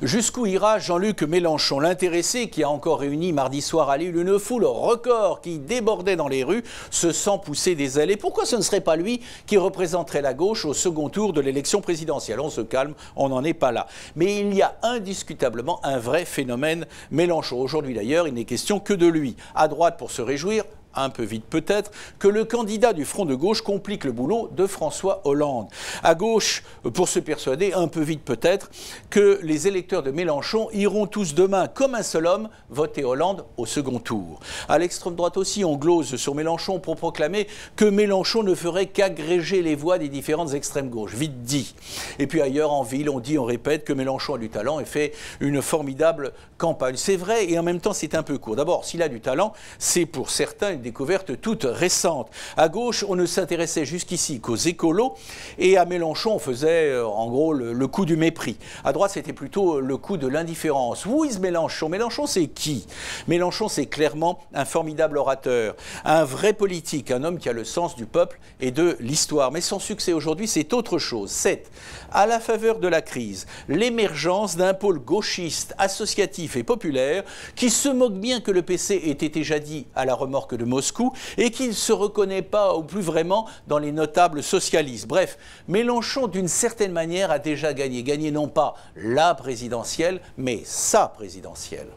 Jusqu'où ira Jean-Luc Mélenchon? L'intéressé, qui a encore réuni mardi soir à Lille une foule record qui débordait dans les rues, se sent pousser des ailes. Et pourquoi ce ne serait pas lui qui représenterait la gauche au second tour de l'élection présidentielle? On se calme, on n'en est pas là. Mais il y a indiscutablement un vrai phénomène Mélenchon. Aujourd'hui d'ailleurs, il n'est question que de lui. À droite, pour se réjouir, un peu vite peut-être, que le candidat du Front de gauche complique le boulot de François Hollande. À gauche, pour se persuader, un peu vite peut-être, que les électeurs de Mélenchon iront tous demain, comme un seul homme, voter Hollande au second tour. À l'extrême droite aussi, on glose sur Mélenchon pour proclamer que Mélenchon ne ferait qu'agréger les voix des différentes extrêmes gauches. Vite dit. Et puis ailleurs, en ville, on dit, on répète que Mélenchon a du talent et fait une formidable campagne. C'est vrai et en même temps, c'est un peu court. D'abord, s'il a du talent, c'est pour certains une découverte toute récente. À gauche, on ne s'intéressait jusqu'ici qu'aux écolos et à Mélenchon, on faisait en gros le coup du mépris. À droite, c'était plutôt le coup de l'indifférence. Who is Mélenchon? Mélenchon, c'est qui? Mélenchon, c'est clairement un formidable orateur, un vrai politique, un homme qui a le sens du peuple et de l'histoire. Mais son succès aujourd'hui, c'est autre chose. C'est, à la faveur de la crise, l'émergence d'un pôle gauchiste, associatif et populaire qui se moque bien que le PC ait été jadis à la remorque de Moscou et qu'il ne se reconnaît pas ou plus vraiment dans les notables socialistes. Bref, Mélenchon d'une certaine manière a déjà gagné. Gagné non pas la présidentielle, mais sa présidentielle.